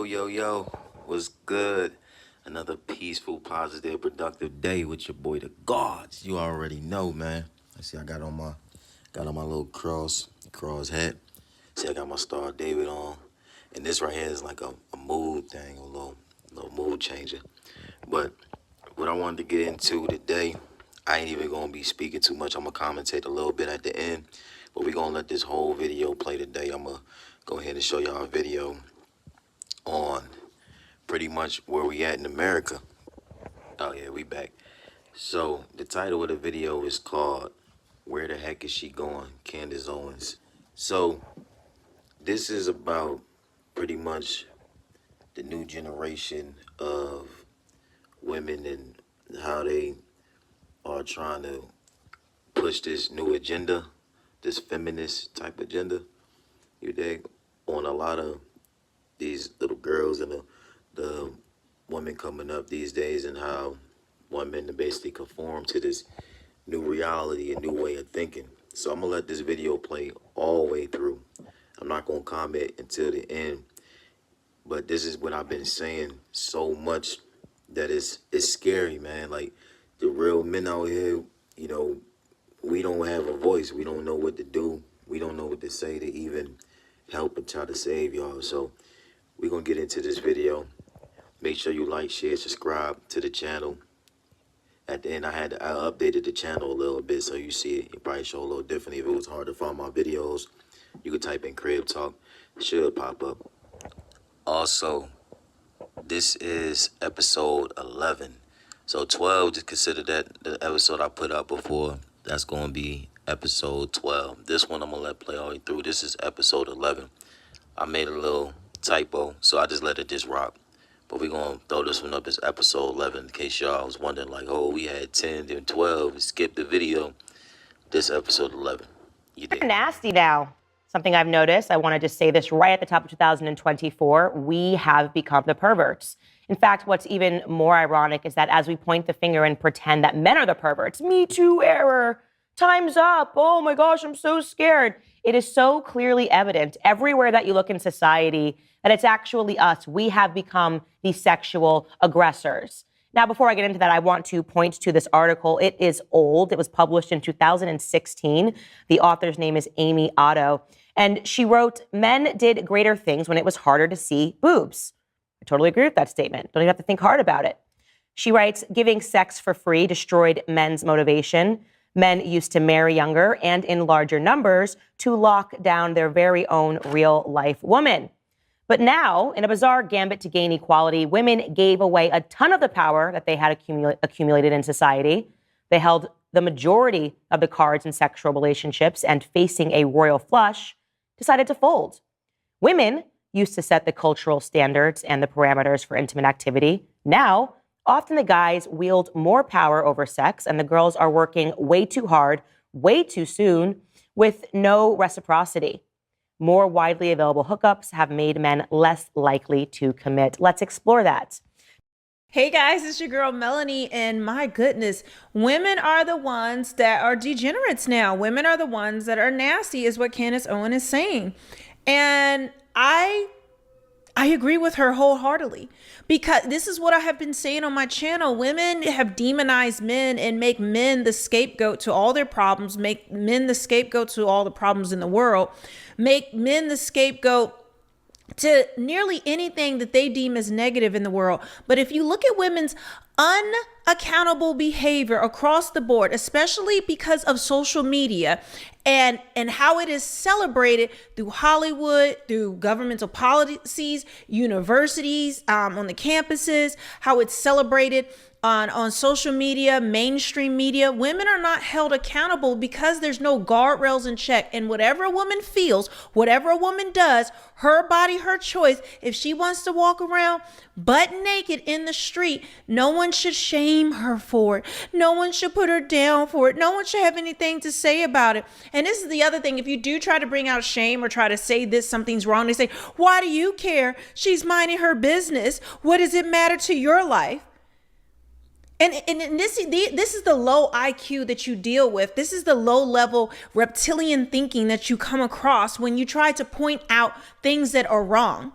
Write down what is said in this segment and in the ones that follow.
Yo, what's good? Another peaceful, positive, productive day with your boy the Gods. You already know, man. I see I got on my little cross hat. See I got my Star David on. And this right here is like a mood thing, a little mood changer. But what I wanted to get into today, I ain't even gonna be speaking too much. I'm gonna commentate a little bit at the end. But we're gonna let this whole video play today. I'm gonna go ahead and show y'all a video on pretty much where we at in America. Oh yeah, we back. So the title of the video is called "Where the Heck Is She Going?" Candace Owens. So this is about pretty much the new generation of women and how they are trying to push this new agenda, this feminist type agenda. You dig? On a lot of these little girls and the women coming up these days, and how women basically conform to this new reality, a new way of thinking. So I'm gonna let this video play all the way through. I'm not gonna comment until the end, but this is what I've been saying so much that it's scary, man. Like the real men out here, you know, we don't have a voice. We don't know what to do. We don't know what to say to even help and try to save y'all. So we're gonna get into this video. Make sure you like, share, subscribe to the channel. At the end, I updated the channel a little bit so you see it. It probably show a little differently. If it was hard to find my videos, you could type in Crib Talk. It should pop up. Also, this is episode 11. So 12, just consider that the episode I put out before. That's going to be episode 12. This one I'm going to let play all the way through. This is episode 11. I made a little typo, so I just let it just rock. But we're going to throw this one up as episode 11 in case y'all was wondering, like, oh, we had 10, then 12, skip the video. This episode 11. You did. Nasty now. Something I've noticed, I want to just say this right at the top of 2024, we have become the perverts. In fact, what's even more ironic is that as we point the finger and pretend that men are the perverts, Me Too error, time's up, oh my gosh, I'm so scared. It is so clearly evident everywhere that you look in society that it's actually us. We have become the sexual aggressors. Now, before I get into that, I want to point to this article. It is old. It was published in 2016. The author's name is Amy Otto. And she wrote, "Men did greater things when it was harder to see boobs." I totally agree with that statement. Don't even have to think hard about it. She writes, "Giving sex for free destroyed men's motivation. Men used to marry younger and in larger numbers to lock down their very own real-life woman. But now, in a bizarre gambit to gain equality, women gave away a ton of the power that they had accumulated in society. They held the majority of the cards in sexual relationships, and facing a royal flush, decided to fold. Women used to set the cultural standards and the parameters for intimate activity. Now, often the guys wield more power over sex, and the girls are working way too hard, way too soon, with no reciprocity. More widely available hookups have made men less likely to commit." Let's explore that. Hey guys, it's your girl Melanie, and my goodness, women are the ones that are degenerates now. Women are the ones that are nasty, is what Candace Owen is saying. And I agree with her wholeheartedly, because this is what I have been saying on my channel. Women have demonized men and make men the scapegoat to all their problems, make men the scapegoat to all the problems in the world, make men the scapegoat to nearly anything that they deem as negative in the world. But if you look at women's unaccountable behavior across the board, especially because of social media and how it is celebrated through Hollywood, through governmental policies, universities, on the campuses, how it's celebrated on social media, mainstream media, women are not held accountable because there's no guardrails in check. And whatever a woman feels, whatever a woman does, her body, her choice. If she wants to walk around butt naked in the street, no one should shame her for it. No one should put her down for it. No one should have anything to say about it. And this is the other thing. If you do try to bring out shame or try to say this, something's wrong, they say, "Why do you care? She's minding her business. What does it matter to your life?" And this is the low IQ that you deal with. This is the low level reptilian thinking that you come across when you try to point out things that are wrong.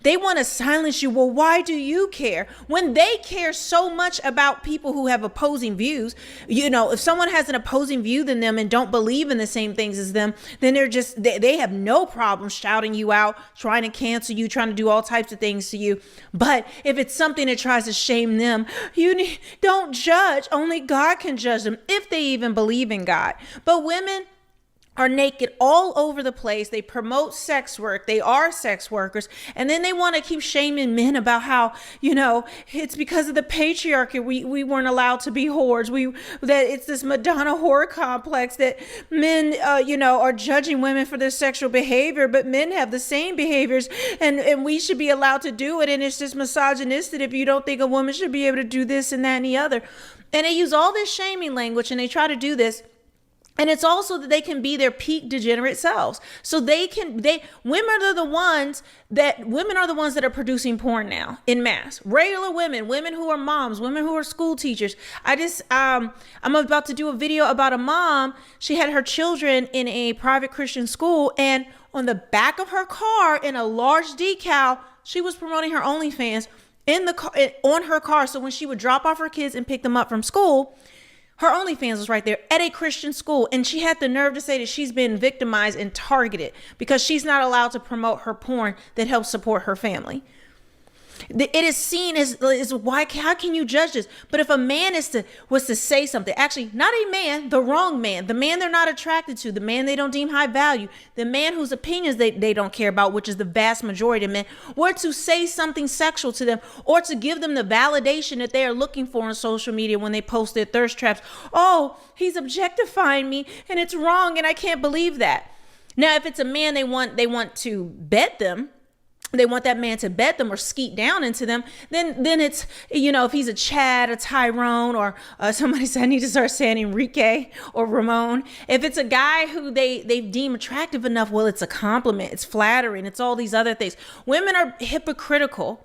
They want to silence you. Well, why do you care? When they care so much about people who have opposing views, if someone has an opposing view than them and don't believe in the same things as them, then they have no problem shouting you out, trying to cancel you, trying to do all types of things to you. But if it's something that tries to shame them, don't judge. Only God can judge them, if they even believe in God. But women are naked all over the place. They promote sex work. They are sex workers. And then they want to keep shaming men about how, it's because of the patriarchy. We weren't allowed to be whores. That it's this Madonna whore complex that men, are judging women for their sexual behavior, but men have the same behaviors and we should be allowed to do it. And it's just misogynistic if you don't think a woman should be able to do this and that and the other. And they use all this shaming language and they try to do this. And it's also that they can be their peak degenerate selves. So women are the ones that are producing porn now in mass. Regular women who are moms, women who are school teachers. I'm about to do a video about a mom. She had her children in a private Christian school, and on the back of her car in a large decal, she was promoting her OnlyFans in the car, on her car. So when she would drop off her kids and pick them up from school, her OnlyFans was right there at a Christian school. And she had the nerve to say that she's been victimized and targeted because she's not allowed to promote her porn that helps support her family. It is seen as why? How can you judge this? But if a man was to say something, actually not a man, the wrong man, the man they're not attracted to, the man they don't deem high value, the man whose opinions they don't care about, which is the vast majority of men, were to say something sexual to them or to give them the validation that they are looking for on social media when they post their thirst traps. Oh, he's objectifying me and it's wrong and I can't believe that. Now, if it's a man they want to bed them, they want that man to bet them or skeet down into them, then it's, if he's a Chad, a Tyrone, or somebody said I need to start saying Enrique or Ramon. If it's a guy who they deem attractive enough, well, it's a compliment, it's flattering, it's all these other things. Women are hypocritical.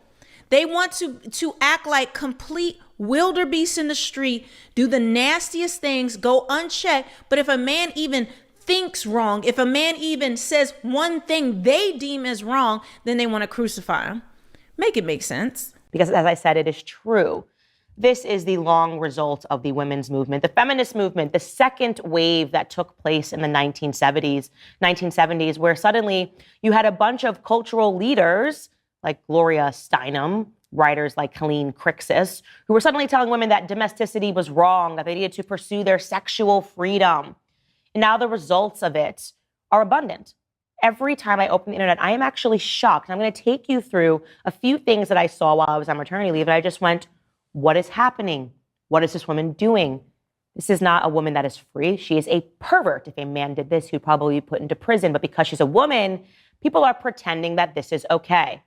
They want to act like complete wildebeests in the street, do the nastiest things, go unchecked. But if a man even thinks wrong, if a man even says one thing they deem as wrong, then they want to crucify him. Make it make sense. Because as I said, it is true. This is the long result of the women's movement, the feminist movement, the second wave that took place in the 1970s, where suddenly you had a bunch of cultural leaders like Gloria Steinem, writers like Helene Crixus, who were suddenly telling women that domesticity was wrong, that they needed to pursue their sexual freedom. And now the results of it are abundant. Every time I open the internet, I am actually shocked. I'm going to take you through a few things that I saw while I was on maternity leave. And I just went, what is happening? What is this woman doing? This is not a woman that is free. She is a pervert. If a man did this, he'd probably be put into prison. But because she's a woman, people are pretending that this is okay.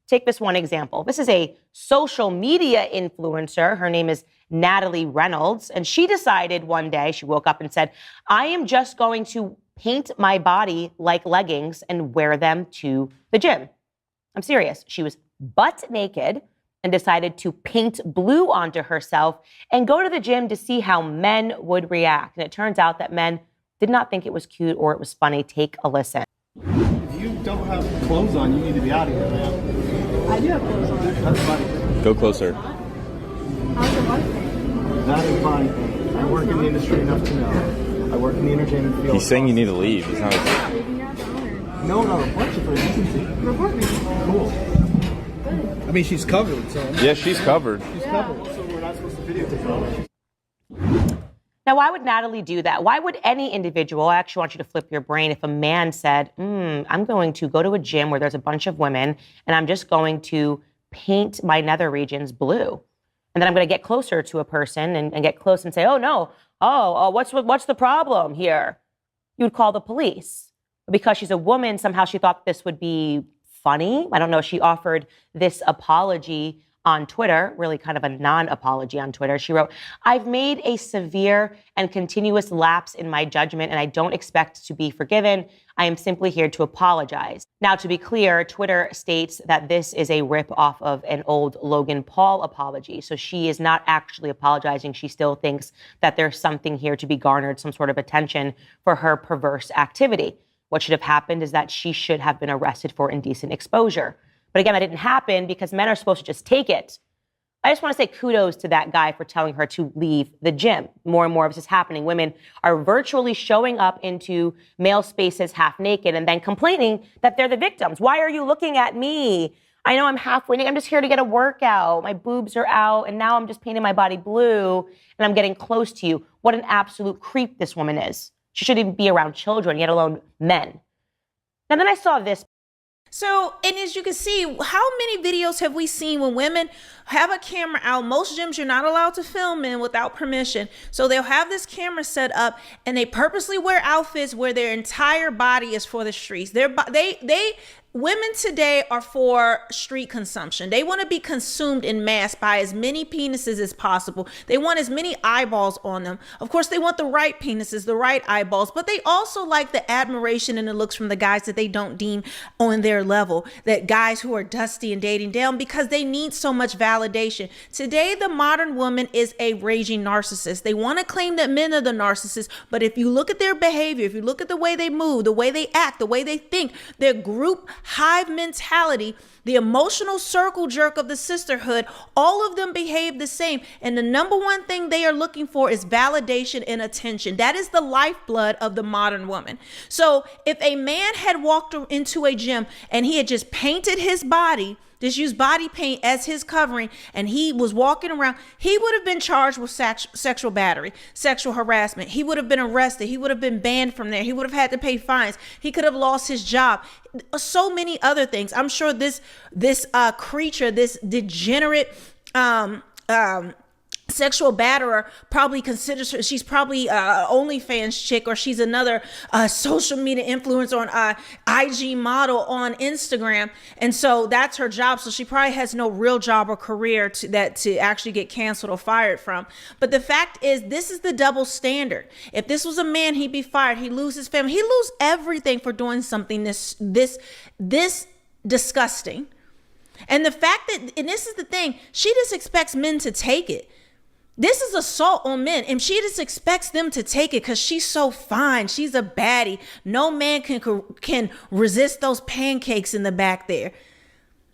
Take this one example. This is a social media influencer. Her name is Natalie Reynolds. And she decided one day, she woke up and said, I am just going to paint my body like leggings and wear them to the gym. I'm serious. She was butt naked and decided to paint blue onto herself and go to the gym to see how men would react. And it turns out that men did not think it was cute or it was funny. Take a listen. If you don't have clothes on, you need to be out of here, man. I do have clothes on. That's funny. Go closer. How's your body pain? That is funny. I work in the industry enough to know. I work in the entertainment field. He's saying you need to leave. He's not. Yeah, leaving you out to honor. No, not report you for decency. Report me. Cool. Good. I mean, she's covered, so. Yeah, she's covered. She's covered, so we're not supposed to videotape her. Now, why would Natalie do that? Why would any individual, I actually want you to flip your brain, if a man said, I'm going to go to a gym where there's a bunch of women and I'm just going to paint my nether regions blue. And then I'm going to get closer to a person and get close and say, oh, no. Oh, what's the problem here? You would call the police. But because she's a woman, somehow she thought this would be funny. I don't know. She offered this apology on Twitter, really kind of a non-apology on Twitter. She wrote, I've made a severe and continuous lapse in my judgment, and I don't expect to be forgiven. I am simply here to apologize. Now, to be clear, Twitter states that this is a rip off of an old Logan Paul apology. So she is not actually apologizing. She still thinks that there's something here to be garnered, some sort of attention for her perverse activity. What should have happened is that she should have been arrested for indecent exposure. But again, that didn't happen because men are supposed to just take it. I just want to say kudos to that guy for telling her to leave the gym. More and more of this is happening. Women are virtually showing up into male spaces half naked and then complaining that they're the victims. Why are you looking at me? I know I'm halfway naked. I'm just here to get a workout. My boobs are out and now I'm just painting my body blue and I'm getting close to you. What an absolute creep this woman is. She shouldn't even be around children, yet alone men. And then I saw this. So, and as you can see, how many videos have we seen when women have a camera out? Most gyms you're not allowed to film in without permission. So they'll have this camera set up and they purposely wear outfits where their entire body is for the streets. Women today are for street consumption. They want to be consumed in mass by as many penises as possible. They want as many eyeballs on them. Of course, they want the right penises, the right eyeballs, but they also like the admiration and the looks from the guys that they don't deem on their level, that guys who are dusty and dating down because they need so much validation. Today, the modern woman is a raging narcissist. They want to claim that men are the narcissists, but if you look at their behavior, if you look at the way they move, the way they act, the way they think, their group hive mentality, the emotional circle jerk of the sisterhood, all of them behave the same. And the number one thing they are looking for is validation and attention. That is the lifeblood of the modern woman. So if a man had walked into a gym and he had just painted his body, just used body paint as his covering, and he was walking around, he would have been charged with sexual battery, sexual harassment. He would have been arrested. He would have been banned from there. He would have had to pay fines. He could have lost his job. So many other things. I'm sure this creature, this degenerate sexual batterer probably considers her, she's probably OnlyFans chick, or she's another social media influencer on IG model on Instagram. And so that's her job. So she probably has no real job or career to actually get canceled or fired from. But the fact is, this is the double standard. If this was a man, he'd be fired. He'd lose his family. He'd lose everything for doing something this disgusting. And the fact that, and this is the thing, she just expects men to take it. This is assault on men, and she just expects them to take it because she's so fine. She's a baddie. No man can resist those pancakes in the back there.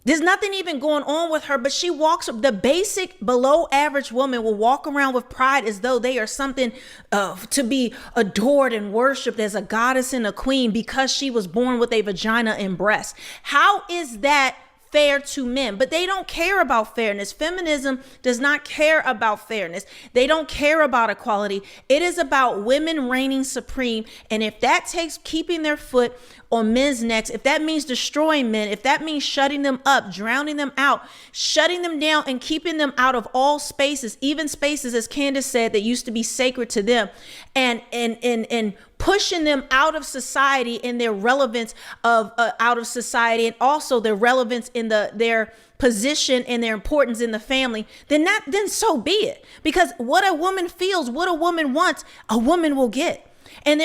There's nothing even going on with her, but she walks, the basic below average woman will walk around with pride as though they are something to be adored and worshiped as a goddess and a queen because she was born with a vagina and breasts. How is that fair to men? But they don't care about fairness. Feminism does not care about fairness. They don't care about equality. It is about women reigning supreme. And if that takes keeping their foot on men's necks, if that means destroying men, if that means shutting them up, drowning them out, shutting them down and keeping them out of all spaces, even spaces, as Candace said, that used to be sacred to them, and pushing them out of society and their relevance of out of society, and also their relevance in their position and their importance in the family, then so be it. Because what a woman feels, what a woman wants, a woman will get. And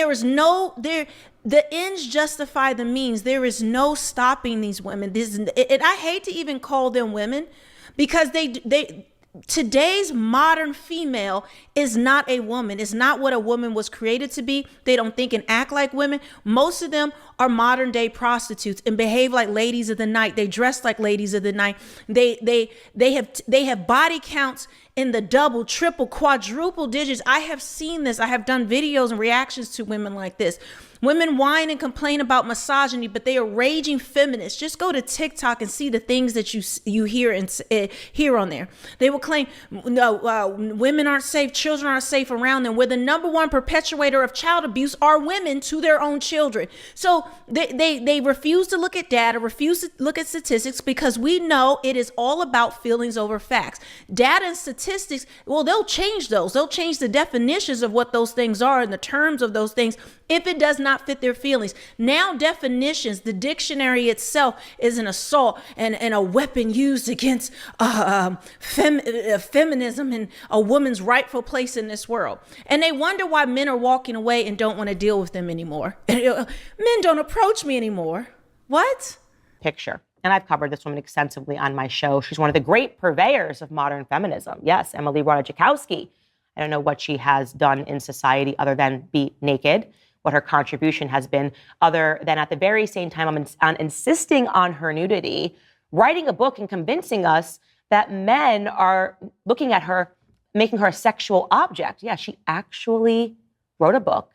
the ends justify the means. There is no stopping these women. I hate to even call them women, because today's modern female is not a woman. It's not what a woman was created to be. They don't think and act like women. Most of them are modern day prostitutes and behave like ladies of the night. They dress like ladies of the night. They have body counts in the double, triple, quadruple digits. I have seen this. I have done videos and reactions to women like this. Women whine and complain about misogyny, but they are raging feminists. Just go to TikTok and see the things that you hear on there. They will claim women aren't safe, children aren't safe around them, where the number one perpetuator of child abuse are women to their own children. So they refuse to look at data, refuse to look at statistics, because we know it is all about feelings over facts. Data and statistics, well, they'll change those. They'll change the definitions of what those things are and the terms of those things if it does not fit their feelings. Now definitions, the dictionary itself is an assault and a weapon used against feminism and a woman's rightful place in this world. And they wonder why men are walking away and don't want to deal with them anymore. Men don't approach me anymore. What? Picture. And I've covered this woman extensively on my show. She's one of the great purveyors of modern feminism. Yes, Emily Ratajkowski. I don't know what she has done in society other than be naked, what her contribution has been, other than at the very same time on insisting on her nudity, writing a book and convincing us that men are looking at her, making her a sexual object. Yeah, she actually wrote a book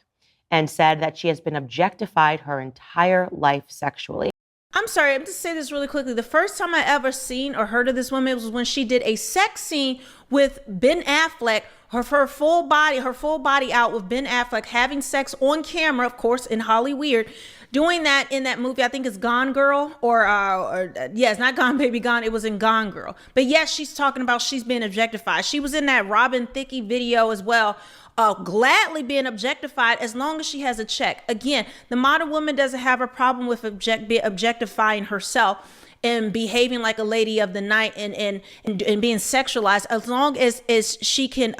and said that she has been objectified her entire life sexually. I'm sorry, I'm just say this really quickly. The first time I ever seen or heard of this woman was when she did a sex scene with Ben Affleck, her full body out with Ben Affleck, having sex on camera, of course, in Hollywood. Doing that in that movie, I think it's Gone Girl, or yeah, it's not Gone Baby Gone, it was in Gone Girl. But yes, she's talking about she's being objectified. She was in that Robin Thicke video as well, gladly being objectified as long as she has a check. Again, the modern woman doesn't have a problem with objectifying herself and behaving like a lady of the night and being sexualized, as long as she can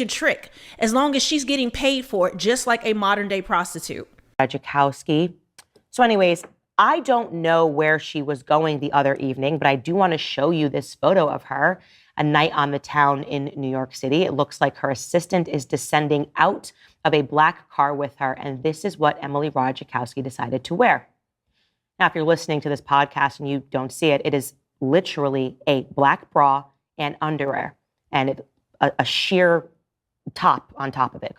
trick, as long as she's getting paid for it, just like a modern day prostitute. Radzikowski. So anyways, I don't know where she was going the other evening, but I do want to show you this photo of her, a night on the town in New York City. It looks like her assistant is descending out of a black car with her, and this is what Emily Radzikowski decided to wear. Now, if you're listening to this podcast and you don't see it, it is literally a black bra and underwear, and a sheer top on top of it.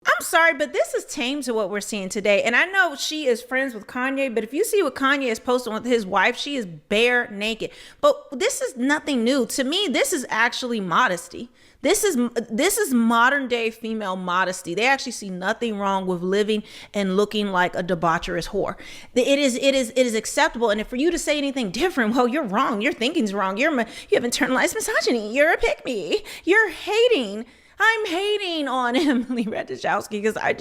I'm sorry, but this is tame to what we're seeing today. And I know she is friends with Kanye, but if you see what Kanye is posting with his wife, she is bare naked. But this is nothing new. To me, this is actually modesty. This is modern day female modesty. They actually see nothing wrong with living and looking like a debaucherous whore. It is acceptable. And if for you to say anything different, well, you're wrong. Your thinking's wrong. You have internalized misogyny. You're a pick-me. You're hating. I'm hating on Emily Ratajkowski because I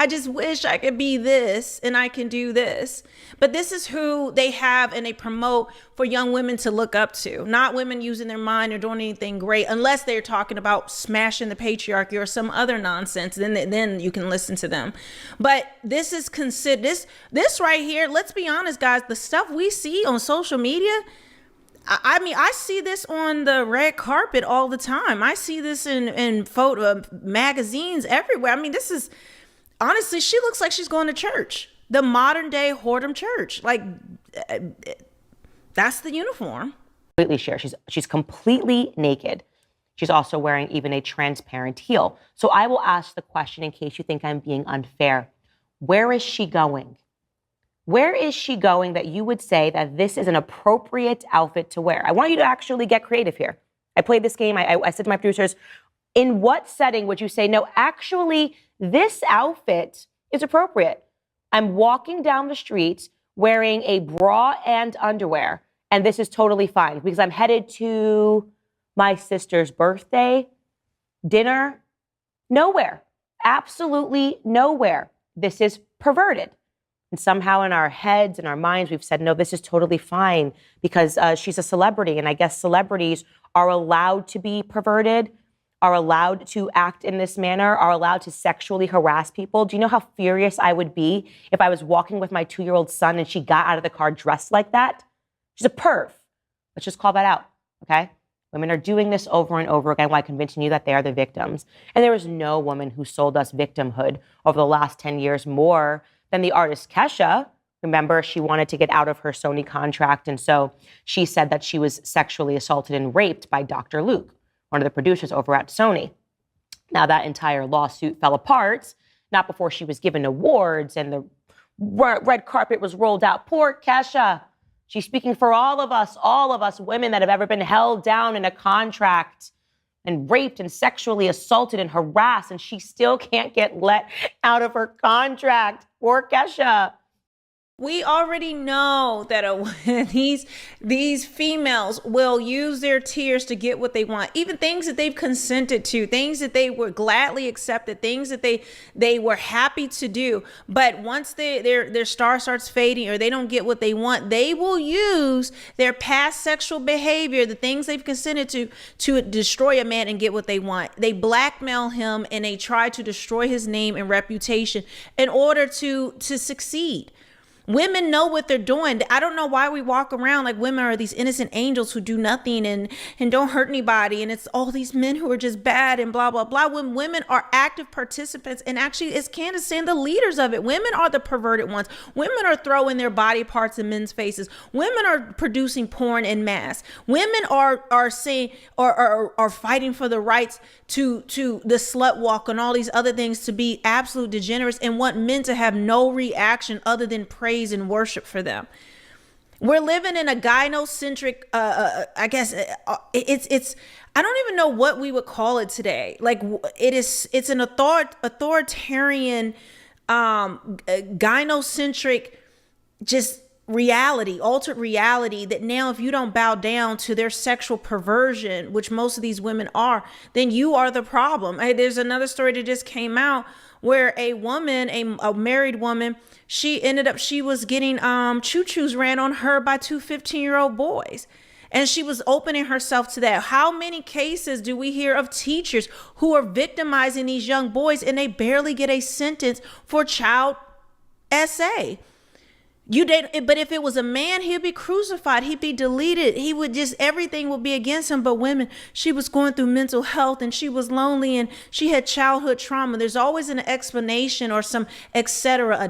just wish I could be this and I can do this. But this is who they have and they promote for young women to look up to, not women using their mind or doing anything great, unless they're talking about smashing the patriarchy or some other nonsense. Then you can listen to them. But this is considered this right here. Let's be honest, guys. The stuff we see on social media. I mean, I see this on the red carpet all the time. I see this in photo magazines everywhere. I mean, this is honestly, she looks like she's going to church, the modern day whoredom church. Like, that's the uniform. Completely share. She's completely naked. She's also wearing even a transparent heel. So I will ask the question in case you think I'm being unfair. Where is she going? Where is she going that you would say that this is an appropriate outfit to wear? I want you to actually get creative here. I played this game. I said to my producers, in what setting would you say, no, actually, this outfit is appropriate? I'm walking down the street wearing a bra and underwear, and this is totally fine because I'm headed to my sister's birthday dinner. Nowhere. Absolutely nowhere. This is perverted. And somehow in our heads and our minds, we've said, no, this is totally fine because she's a celebrity. And I guess celebrities are allowed to be perverted, are allowed to act in this manner, are allowed to sexually harass people. Do you know how furious I would be if I was walking with my 2-year-old son and she got out of the car dressed like that? She's a perv. Let's just call that out, okay? Women are doing this over and over again while convincing you that they are the victims. And there is no woman who sold us victimhood over the last 10 years more than the artist Kesha. Remember, she wanted to get out of her Sony contract. And so she said that she was sexually assaulted and raped by Dr. Luke, one of the producers over at Sony. Now that entire lawsuit fell apart, not before she was given awards and the red carpet was rolled out. Poor Kesha. She's speaking for all of us women that have ever been held down in a contract and raped and sexually assaulted and harassed, and she still can't get let out of her contract. Poor Kesha. We already know that these females will use their tears to get what they want, even things that they've consented to, things that they were gladly accepted, things that they were happy to do. But once their star starts fading or they don't get what they want, they will use their past sexual behavior, the things they've consented to destroy a man and get what they want. They blackmail him and they try to destroy his name and reputation in order to succeed. Women know what they're doing. I don't know why we walk around like women are these innocent angels who do nothing and don't hurt anybody. And it's all these men who are just bad and blah, blah, blah. When women are active participants and actually, as Candace saying, the leaders of it. Women are the perverted ones. Women are throwing their body parts in men's faces. Women are producing porn en masse. Women are saying are fighting for the rights to the slut walk and all these other things, to be absolute degenerates, and want men to have no reaction other than praise and worship for them. We're living in a gynocentric, I guess it's I don't even know what we would call it today. Like it's an authoritarian, gynocentric, just reality, altered reality, that now if you don't bow down to their sexual perversion, which most of these women are, then you are the problem. There's another story that just came out where a woman, a married woman, she was getting choo-choos ran on her by two 15-year-old boys. And she was opening herself to that. How many cases do we hear of teachers who are victimizing these young boys and they barely get a sentence for child SA? But if it was a man, he'd be crucified. He'd be deleted. He would just, everything would be against him. But women, she was going through mental health and she was lonely and she had childhood trauma. There's always an explanation or some etc., a ...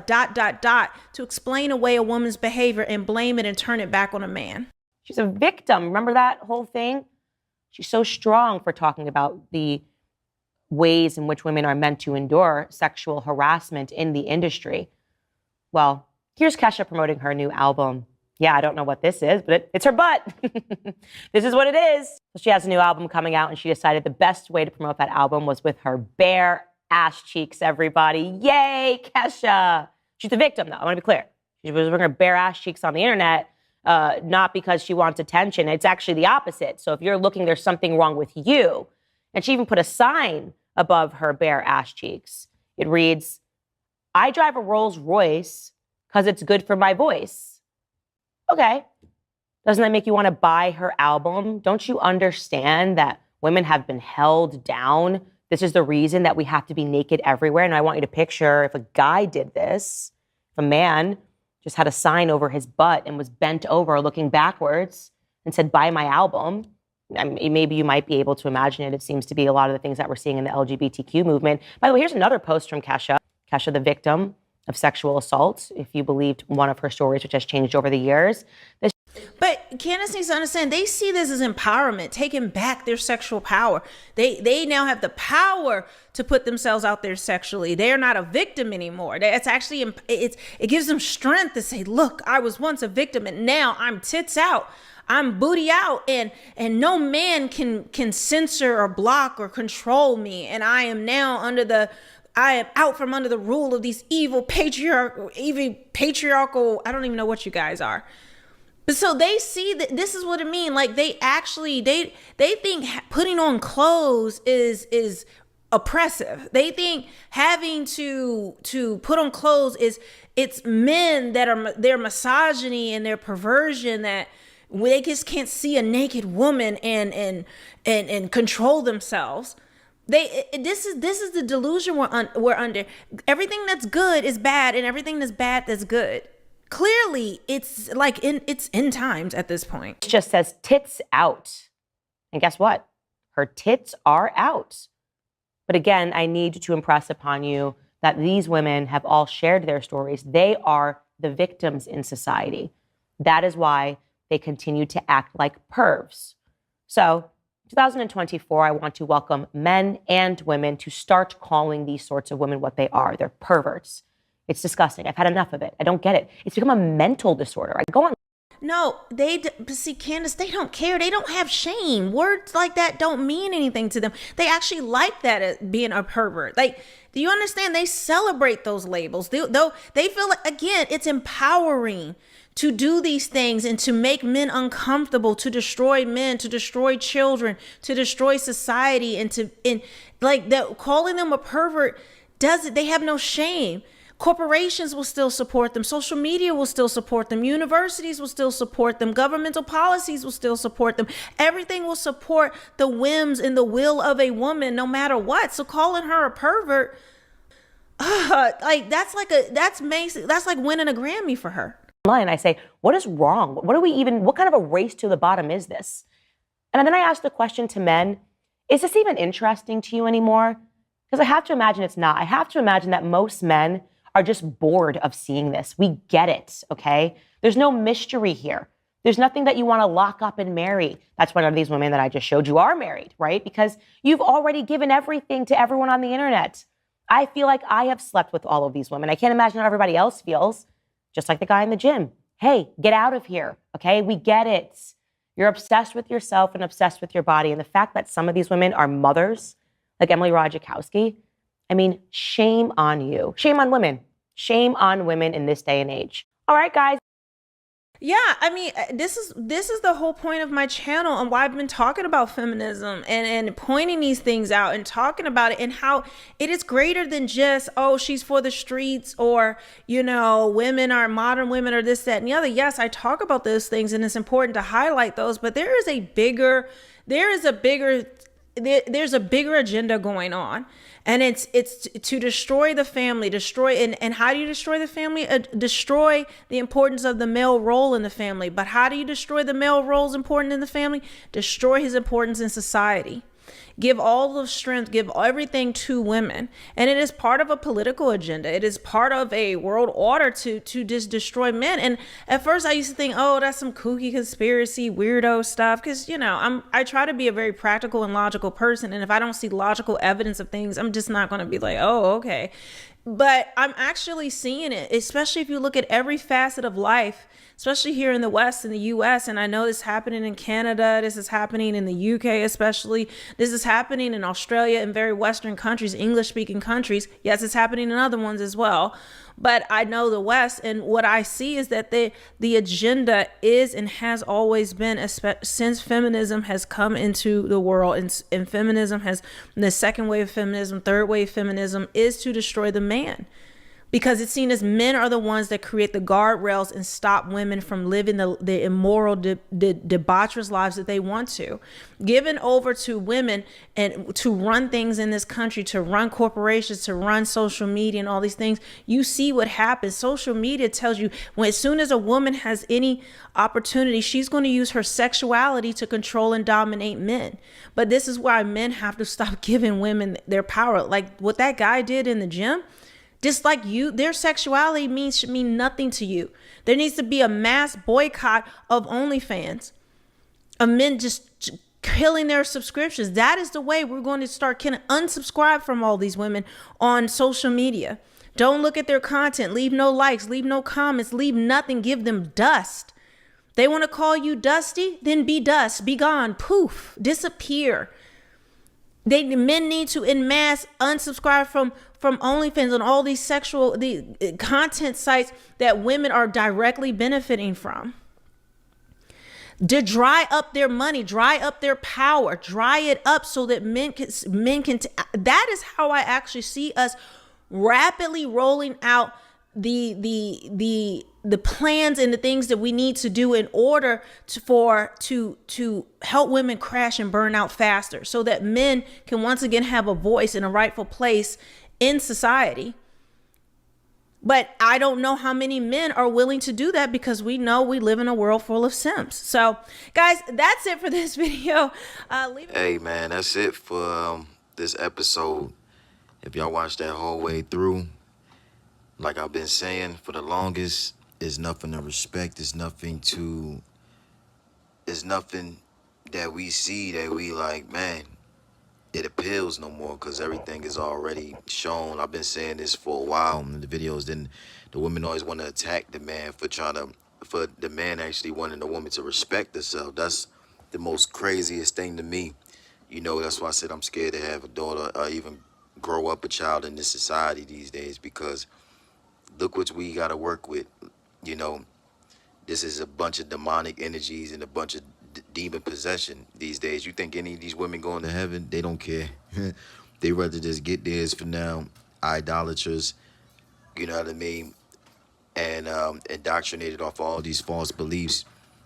to explain away a woman's behavior and blame it and turn it back on a man. She's a victim. Remember that whole thing? She's so strong for talking about the ways in which women are meant to endure sexual harassment in the industry. Well, here's Kesha promoting her new album. Yeah, I don't know what this is, but it's her butt. This is what it is. She has a new album coming out, and she decided the best way to promote that album was with her bare ass cheeks, everybody. Yay, Kesha. She's the victim, though. I want to be clear. She was wearing her bare ass cheeks on the internet, not because she wants attention. It's actually the opposite. So if you're looking, there's something wrong with you. And she even put a sign above her bare ass cheeks. It reads, "I drive a Rolls Royce because it's good for my voice." Okay. Doesn't that make you want to buy her album? Don't you understand that women have been held down? This is the reason that we have to be naked everywhere. And I want you to picture if a guy did this, if a man just had a sign over his butt and was bent over looking backwards and said, "Buy my album." I mean, maybe you might be able to imagine it. It seems to be a lot of the things that we're seeing in the LGBTQ movement. By the way, here's another post from Kesha. Kesha, the victim of sexual assault, if you believed one of her stories, which has changed over the years. But Candace needs to understand, they see this as empowerment, taking back their sexual power. They now have the power to put themselves out there sexually. They are not a victim anymore. It's actually, it gives them strength to say, look, I was once a victim and now I'm tits out. I'm booty out, and no man can censor or block or control me. And I am now I am out from under the rule of these evil patriarchal, I don't even know what you guys are. But so they see that this is what it means. Like they think putting on clothes is oppressive. They think having to put on clothes it's men that are their misogyny and their perversion, that they just can't see a naked woman and control themselves. This is the delusion we're under. Everything that's good is bad, and everything that's bad that's good. Clearly, it's like it's end times at this point. It just says tits out. And guess what? Her tits are out. But again, I need to impress upon you that these women have all shared their stories. They are the victims in society. That is why they continue to act like pervs. So 2024, I want to welcome men and women to start calling these sorts of women what they are. They're perverts. It's disgusting. I've had enough of it. I don't get it. It's become a mental disorder. I go on. No, see, Candace, they don't care. They don't have shame. Words like that don't mean anything to them. They actually like that as being a pervert. Like, do you understand? They celebrate those labels. Though they feel like, again, it's empowering to do these things and to make men uncomfortable, to destroy men, to destroy children, to destroy society, and calling them a pervert they have no shame. Corporations will still support them. Social media will still support them. Universities will still support them. Governmental policies will still support them. Everything will support the whims and the will of a woman, no matter what. So calling her a pervert, Like that's like winning a Grammy for her. And I say, what is wrong? What kind of a race to the bottom is this? And then I ask the question to men, is this even interesting to you anymore? Because I have to imagine it's not. I have to imagine that most men are just bored of seeing this. We get it, okay? There's no mystery here. There's nothing that you want to lock up and marry. That's why none of these women that I just showed you are married, right? Because you've already given everything to everyone on the internet. I feel like I have slept with all of these women. I can't imagine how everybody else feels. Just like the guy in the gym. Hey, get out of here, okay? We get it. You're obsessed with yourself and obsessed with your body. And the fact that some of these women are mothers, like Emily Ratajkowski, I mean, shame on you. Shame on women. Shame on women in this day and age. All right, guys. Yeah, I mean, this is the whole point of my channel and why I've been talking about feminism and pointing these things out and talking about it and how it is greater than just, oh, she's for the streets or, you know, modern women or this, that, and the other. Yes, I talk about those things and it's important to highlight those, but there's a bigger agenda going on. And it's to destroy the family, and how do you destroy the family? Destroy the importance of the male role in the family. But how do you destroy the male role's important in the family? Destroy his importance in society. Give all the strength, give everything to women. And it is part of a political agenda. It is part of a world order to just destroy men. And at first I used to think, oh, that's some kooky conspiracy, weirdo stuff. Because, you know, I try to be a very practical and logical person. And if I don't see logical evidence of things, I'm just not going to be like, oh, okay. But I'm actually seeing it, especially if you look at every facet of life, especially here in the West, in the US. And I know this is happening in Canada. This is happening in the UK, especially. This is happening in Australia and very Western countries, English speaking countries. Yes, it's happening in other ones as well. But I know the West, and what I see is that the agenda is and has always been, since feminism has come into the world, and feminism has, the second wave of feminism, third wave feminism, is to destroy the man. Because it's seen as men are the ones that create the guardrails and stop women from living the immoral, debaucherous lives that they want to. Given over to women and to run things in this country, to run corporations, to run social media and all these things, you see what happens. Social media tells you as soon as a woman has any opportunity, she's going to use her sexuality to control and dominate men. But this is why men have to stop giving women their power. Like what that guy did in the gym. Just like you, their sexuality should mean nothing to you. There needs to be a mass boycott of OnlyFans, of men just killing their subscriptions. That is the way we're going to start unsubscribe from all these women on social media. Don't look at their content. Leave no likes, leave no comments, leave nothing. Give them dust. They want to call you dusty, then be dust, be gone, poof, disappear. Men need to en masse unsubscribe from OnlyFans and all these the content sites that women are directly benefiting from. To dry up their money, dry up their power, dry it up so that men can. That is how I actually see us rapidly rolling out the plans and the things that we need to do in order to help women crash and burn out faster, so that men can once again have a voice and a rightful place in society. But I don't know how many men are willing to do that, because we know we live in a world full of simps. So guys, that's it for this video. Hey man, that's it for this episode. If y'all watched that whole way through, like I've been saying for the longest, there's nothing to respect. There's nothing that we see that we like, man, it appeals no more, because everything is already shown. I've been saying this for a while in the videos. Then the women always want to attack the man for the man actually wanting the woman to respect herself. That's the most craziest thing to me. You know, that's why I said I'm scared to have a daughter or even grow up a child in this society these days, because look what we got to work with. You know, this is a bunch of demonic energies and a bunch of demon possession these days. You think any of these women going to heaven? They don't care. They rather just get theirs for now. Idolaters, you know what I mean? And indoctrinated off all these false beliefs,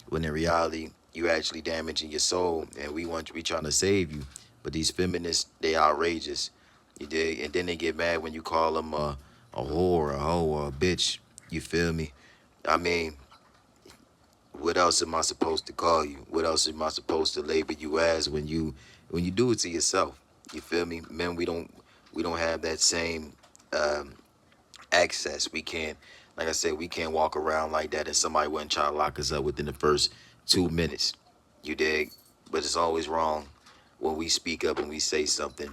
when in reality, you actually damaging your soul. And we trying to save you. But these feminists, they outrageous. You dig? And then they get mad when you call them a whore, a hoe, or a bitch. You feel me? I mean, what else am I supposed to call you? What else am I supposed to label you as when you do it to yourself? You feel me? Men, we don't have that same access. We can't, like I said, we can't walk around like that and somebody wouldn't try to lock us up within the first 2 minutes. You dig? But it's always wrong when we speak up and we say something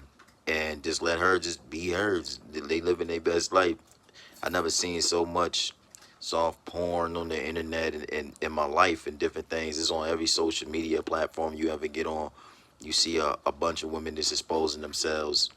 and just let her just be her. They living their best life. I never seen so much soft porn on the internet and in my life and different things. It's on every social media platform you ever get on. You see a bunch of women just exposing themselves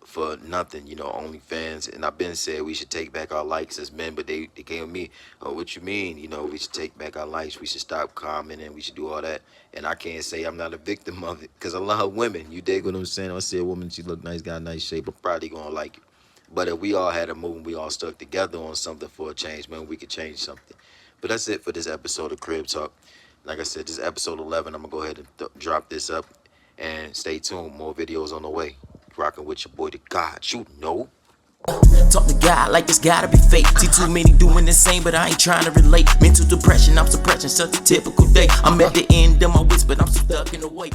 for nothing, OnlyFans. And I've been said we should take back our likes as men, but they came with me, oh, what you mean? We should take back our likes. We should stop commenting. We should do all that. And I can't say I'm not a victim of it because I love women. You dig what I'm saying? I see a woman, she look nice, got a nice shape. I'm probably going to like it. But if we all had a move and we all stuck together on something for a change, man, we could change something. But that's it for this episode of Crib Talk. Like I said, this is episode 11. I'm going to go ahead and drop this up. And stay tuned. More videos on the way. Rocking with your boy, the God. You know. Talk to God like it's gotta be fake. See too many doing the same, but I ain't trying to relate. Mental depression, I'm suppressing such a typical day. I'm at the end of my wits, but I'm stuck in the way.